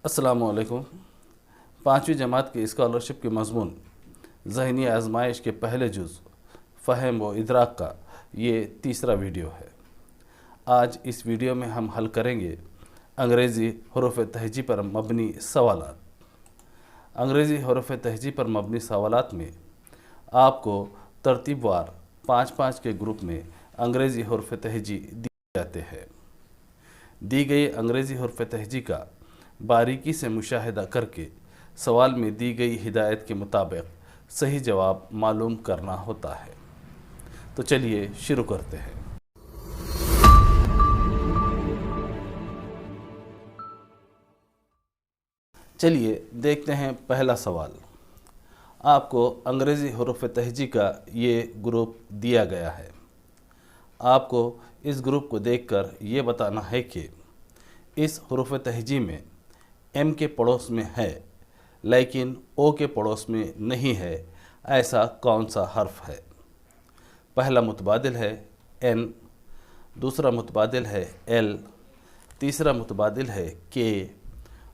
अस्सलाम वालेकुम। 5वीं जमात की स्कॉलरशिप के मज़मून ज़हनी आजमाइश के पहले जुज़ फ़हम व इदराक का ये तीसरा वीडियो है। आज इस वीडियो में हम हल करेंगे अंग्रेज़ी हरूफ़ तहजी पर मबनी सवालात। अंग्रेज़ी हरूफ़ तहजी पर मबनी सवालात में आपको तरतीबवार 5-5 के ग्रुप में अंग्रेज़ी हरूफ़ तहजी दिए जाते हैं। दी गई अंग्रेज़ी हरूफ़ तहजी का बारीकी से मुशाहिदा करके सवाल में दी गई हिदायत के मुताबिक सही जवाब मालूम करना होता है। तो चलिए शुरू करते हैं। चलिए देखते हैं पहला सवाल। आपको अंग्रेज़ी हरूफ़ तहजी का ये ग्रुप दिया गया है। आपको इस ग्रुप को देखकर ये बताना है कि इस हरूफ़ तहजी में एम के पड़ोस में है लेकिन ओ के पड़ोस में नहीं है, ऐसा कौन सा हर्फ है। पहला मुतबादिल है एन, दूसरा मुतबादिल है एल, तीसरा मुतबादिल है के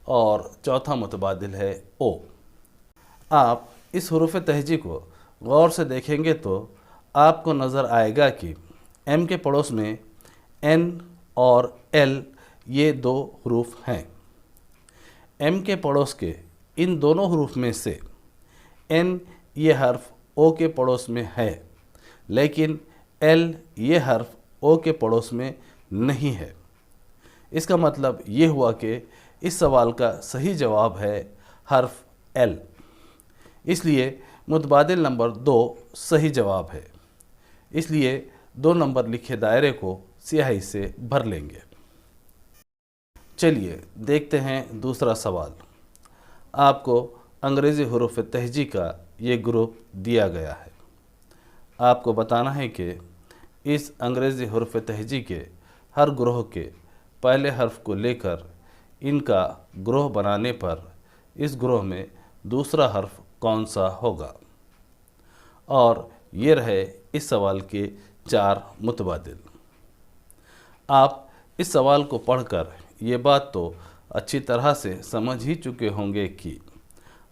और चौथा मुतबादिल है ओ। आप इस हरूफ़ तहजी को गौर से देखेंगे तो आपको नज़र आएगा कि एम के पड़ोस में एन और एल ये दो हरूफ हैं। एम के पड़ोस के इन दोनों हरूफ में से एन ये हर्फ ओ के पड़ोस में है लेकिन एल ये हर्फ ओ के पड़ोस में नहीं है। इसका मतलब ये हुआ कि इस सवाल का सही जवाब है हर्फ एल। इसलिए मुतबादिल नंबर 2 सही जवाब है। इसलिए 2 नंबर लिखे दायरे को स्याही से भर लेंगे। चलिए देखते हैं दूसरा सवाल। आपको अंग्रेज़ी हरूफ़ तहजी का ये ग्रुप दिया गया है। आपको बताना है कि इस अंग्रेज़ी हरूफ़ तहजी के हर ग्रोह के पहले हर्फ को लेकर इनका ग्रोह बनाने पर इस ग्रोह में दूसरा हर्फ कौन सा होगा। और ये रहे इस सवाल के 4 मुतबादिल। आप इस सवाल को पढ़कर ये बात तो अच्छी तरह से समझ ही चुके होंगे कि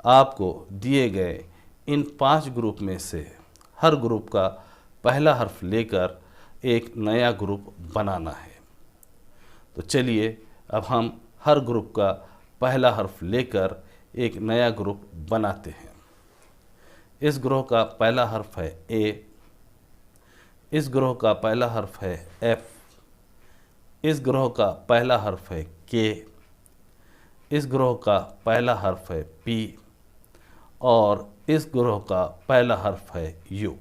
आपको दिए गए इन 5 ग्रुप में से हर ग्रुप का पहला हर्फ लेकर एक नया ग्रुप बनाना है। तो चलिए अब हम हर ग्रुप का पहला हर्फ लेकर एक नया ग्रुप बनाते हैं। इस ग्रोह का पहला हर्फ है ए, इस ग्रोह का पहला हर्फ है एफ, इस ग्रोह का पहला हर्फ है के, इस ग्रोह का पहला हर्फ है पी और इस ग्रोह का पहला हर्फ है यू।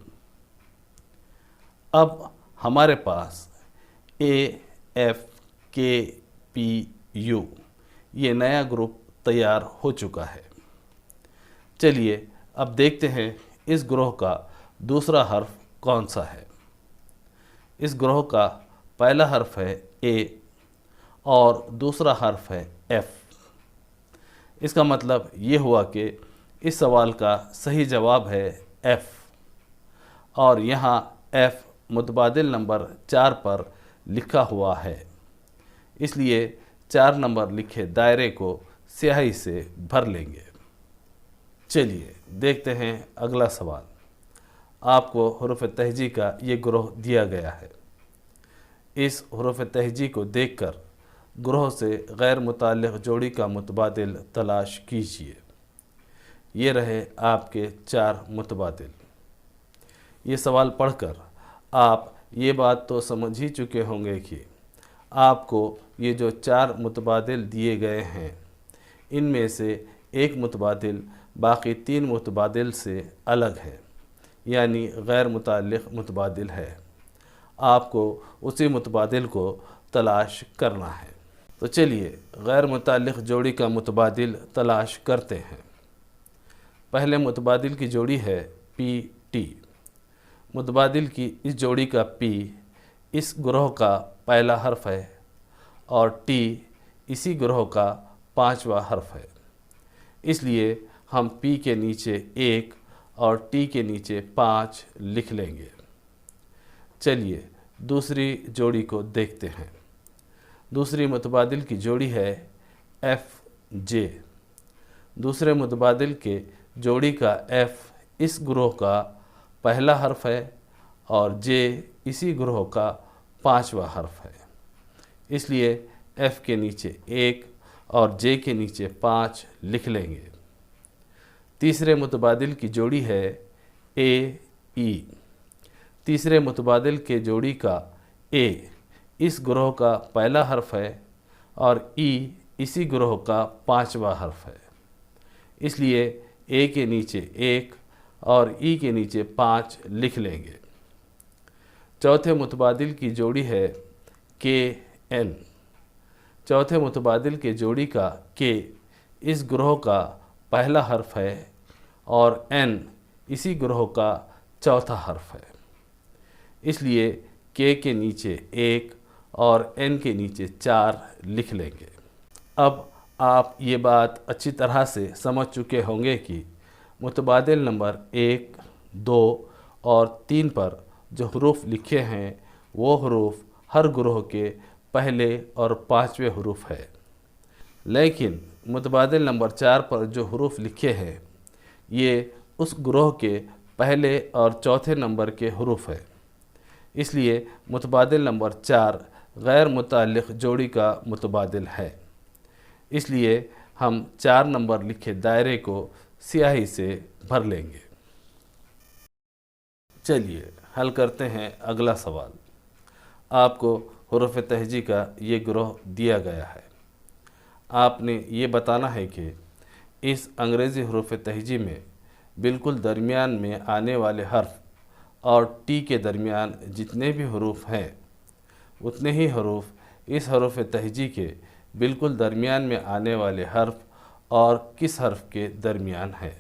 अब हमारे पास ए, एफ, के, पी, यू ये नया ग्रुप तैयार हो चुका है। चलिए अब देखते हैं इस ग्रोह का दूसरा हर्फ कौन सा है। इस ग्रोह का पहला हर्फ है ए और दूसरा हर्फ है एफ। इसका मतलब ये हुआ कि इस सवाल का सही जवाब है एफ और यहाँ एफ मुतबादिल नंबर 4 पर लिखा हुआ है। इसलिए 4 नंबर लिखे दायरे को स्याही से भर लेंगे। चलिए देखते हैं अगला सवाल। आपको हरूफ़ तहजी का ये ग्रोह दिया गया है। इस हरूफ़ तहजी को देखकर ग्रोह से गैर मुताल्लिक़ जोड़ी का मुतबादिल तलाश कीजिए। ये रहे आपके 4 मुतबादिल। ये सवाल पढ़कर आप ये बात तो समझ ही चुके होंगे कि आपको ये जो 4 मुतबादिल दिए गए हैं इनमें से एक मुतबादिल बाकी 3 मुतबादिल से अलग है, यानी गैर मुताल्लिक़ मुतबादिल है। आपको उसी मुतबादिल को तलाश करना है। तो चलिए गैर मुताल्लिक़ जोड़ी का मुतबादिल तलाश करते हैं। पहले मुतबादिल की जोड़ी है पी टी। मुतबादिल की इस जोड़ी का पी इस ग्रोह का पहला हर्फ है और टी इसी ग्रोह का 5वां हर्फ है। इसलिए हम पी के नीचे 1 और टी के नीचे 5 लिख लेंगे। चलिए दूसरी जोड़ी को देखते हैं। दूसरी मुतबादिल की जोड़ी है एफ़ जे। दूसरे मुतबादिल के जोड़ी का F इस ग्रोह का पहला हर्फ है और J इसी ग्रोह का 5वां हर्फ है, इसलिए F के नीचे 1 और J के नीचे 5 लिख लेंगे। तीसरे मुतबादिल की जोड़ी है A E। तीसरे मुतबादिल के जोड़ी का A इस ग्रोह का पहला हर्फ है और E इसी ग्रोह का 5वां हर्फ है, इसलिए A के नीचे 1 और E के नीचे 5 लिख लेंगे। चौथे मुतबादिल की जोड़ी है K N। चौथे मुतबादिल के जोड़ी का K इस ग्रोह का पहला हर्फ है और N इसी ग्रोह का चौथा हर्फ है, इसलिए K के नीचे 1 और N के नीचे 4 लिख लेंगे। अब आप ये बात अच्छी तरह से समझ चुके होंगे कि मुतबादिल नंबर 1, 2 और 3 पर जो हरूफ लिखे हैं वो हरूफ हर ग्रोह के पहले और 5वें हरूफ है, लेकिन मुतबादिल नंबर 4 पर जो हरूफ लिखे हैं ये उस ग्रोह के पहले और चौथे नंबर के हरूफ है, इसलिए मुतबादिल नंबर 4 गैर मुताल्लिक़ जोड़ी का मुतबादिल है। इसलिए हम 4 नंबर लिखे दायरे को स्याही से भर लेंगे। चलिए हल करते हैं अगला सवाल। आपको हुरूफ तहजी का ये ग्रोह दिया गया है। आपने ये बताना है कि इस अंग्रेज़ी हुरूफ तहजी में बिल्कुल दरमियान में आने वाले हर्फ और टी के दरमियान जितने भी हरूफ हैं उतने ही हरूफ इस हुरूफ तहजी के बिल्कुल दरमियान में आने वाले हर्फ और किस हर्फ के दरमियान है।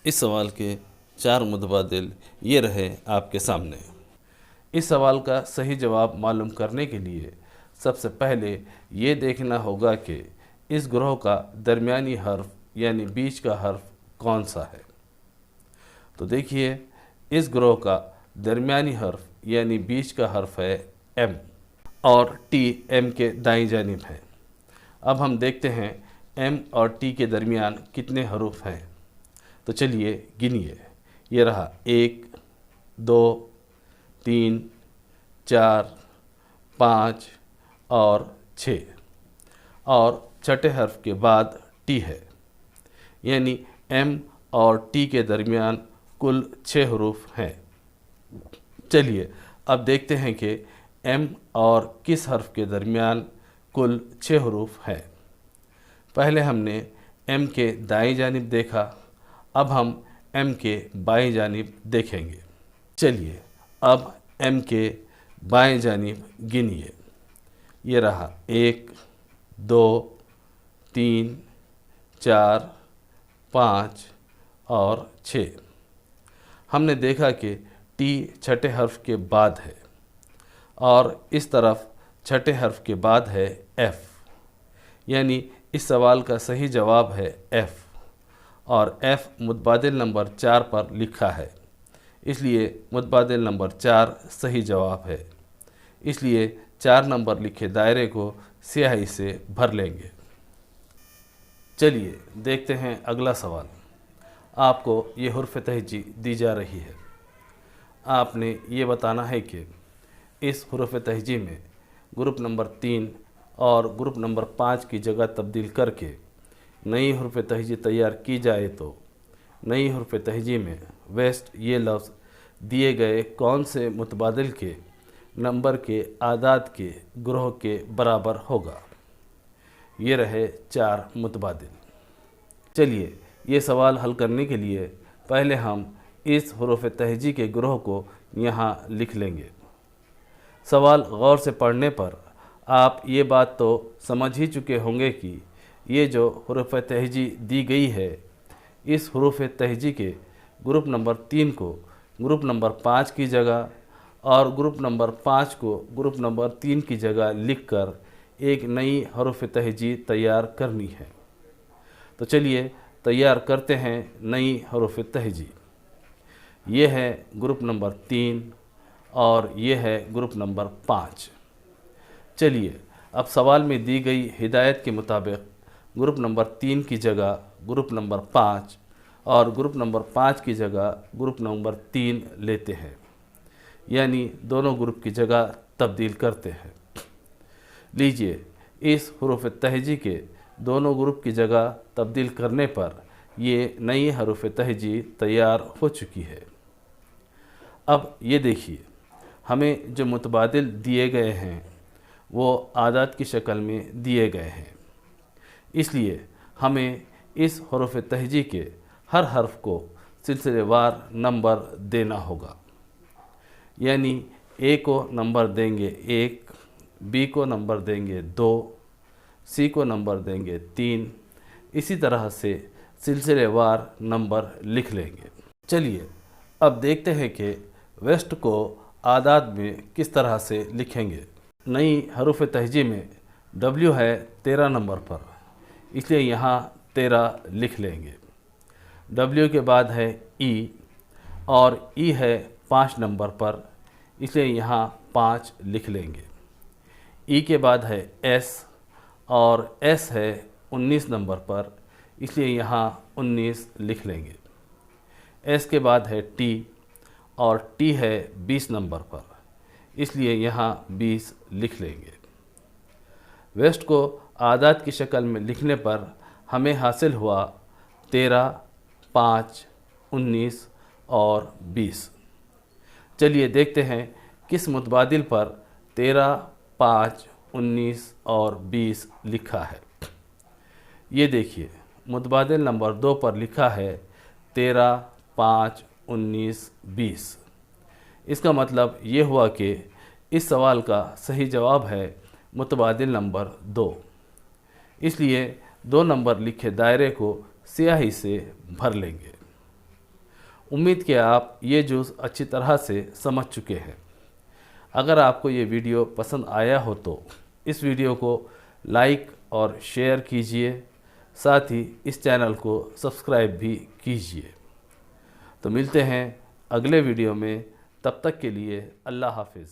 इस सवाल के 4 मुतबादिल ये रहे आपके सामने। इस सवाल का सही जवाब मालूम करने के लिए सबसे पहले ये देखना होगा कि इस ग्रोह का दरमियानी हर्फ यानी बीच का हर्फ कौन सा है। तो देखिए इस ग्रोह का दरमियानी हर्फ यानी बीच का हर्फ है M और T M के दाईं जानिब है। अब हम देखते हैं M और T के दरमियान कितने हरूफ हैं। तो चलिए गिनिए। ये रहा 1, 2, 3, 4, 5 और 6 और छठे हर्फ के बाद T है, यानी M और T के दरमियान कुल 6 हरूफ हैं। चलिए अब देखते हैं कि M और किस हर्फ के दरमियान कुल 6 हरूफ हैं। पहले हमने M के दाईं जानिब देखा, अब हम M के बाईं जानिब देखेंगे। चलिए अब M के बाएं जानिब गिनिए। ये रहा 1, 2, 3, 4, 5 और 6। हमने देखा कि T छठे हर्फ के बाद है और इस तरफ छठे हर्फ के बाद है F, यानी इस सवाल का सही जवाब है F और F मुतबादिल नंबर 4 पर लिखा है, इसलिए मुतबादिल नंबर 4 सही जवाब है। इसलिए 4 नंबर लिखे दायरे को स्याही से भर लेंगे। चलिए देखते हैं अगला सवाल। आपको ये हुर्फ तहजी दी जा रही है। आपने ये बताना है कि इस हुर्फ तहजी में ग्रुप नंबर 3 और ग्रुप नंबर 5 की जगह तब्दील करके नई हुर्फ तहजी तैयार की जाए तो नई हुर्फ तहजी में वेस्ट ये लफ्ज़ दिए गए कौन से मुतबादिल के नंबर के आदाद के ग्रोह के बराबर होगा। ये रहे 4 मुतबादिल। चलिए ये सवाल हल करने के लिए पहले हम इस हुरूफ तहजी के ग्रोह को यहाँ लिख लेंगे। सवाल गौर से पढ़ने पर आप ये बात तो समझ ही चुके होंगे कि ये जो हुरूफ तहजी दी गई है, इस हुरूफ तहजी के ग्रुप नंबर 3 को ग्रुप नंबर 5 की जगह और ग्रुप नंबर 5 को ग्रुप नंबर 3 की जगह लिखकर एक नई हुरूफ तहजी तैयार करनी है। तो चलिए तैयार करते हैं नई हुरूफ तहजी। ये है ग्रुप नंबर 3 और ये है ग्रुप नंबर 5। चलिए अब सवाल में दी गई हिदायत के मुताबिक ग्रुप नंबर 3 की जगह ग्रुप नंबर 5 और ग्रुप नंबर 5 की जगह ग्रुप नंबर 3 लेते हैं, यानी दोनों ग्रुप की जगह तब्दील करते हैं। लीजिए, इस हुरूफ तहजी के दोनों ग्रुप की जगह तब्दील करने पर ये नई हुरूफ तहजी तैयार हो चुकी है। अब ये देखिए, हमें जो मुतबादिल दिए गए हैं वो आदाद की शक्ल में दिए गए हैं, इसलिए हमें इस हुरूफ तहजी के हर हर्फ को सिलसिलेवार नंबर देना होगा। यानी ए को नंबर देंगे 1, बी को नंबर देंगे 2, सी को नंबर देंगे 3, इसी तरह से सिलसिलेवार नंबर लिख लेंगे। चलिए अब देखते हैं कि वेस्ट को आदाद में किस तरह से लिखेंगे। नई हरूफ तहजी में W है 13 नंबर पर, इसलिए यहाँ 13 लिख लेंगे। W के बाद है E और E है 5 नंबर पर, इसलिए यहाँ 5 लिख लेंगे। E के बाद है S और S है 19 नंबर पर, इसलिए यहाँ 19 लिख लेंगे। S के बाद है T और T है 20 नंबर पर, इसलिए यहाँ 20 लिख लेंगे। वेस्ट को आदाद की शक्ल में लिखने पर हमें हासिल हुआ 13, 5, 19 और 20। चलिए देखते हैं किस मुतबादिल पर 13, 5, 19 और 20 लिखा है। ये देखिए, मुतबादिल नंबर 2 पर लिखा है 13, 5, 19, 20। इसका मतलब ये हुआ कि इस सवाल का सही जवाब है मुतबादिल नंबर 2। इसलिए 2 नंबर लिखे दायरे को स्याही से भर लेंगे। उम्मीद कि आप ये जुज़ अच्छी तरह से समझ चुके हैं। अगर आपको ये वीडियो पसंद आया हो तो इस वीडियो को लाइक और शेयर कीजिए, साथ ही इस चैनल को सब्सक्राइब भी कीजिए। तो मिलते हैं अगले वीडियो में, तब तक के लिए अल्लाह हाफिज़।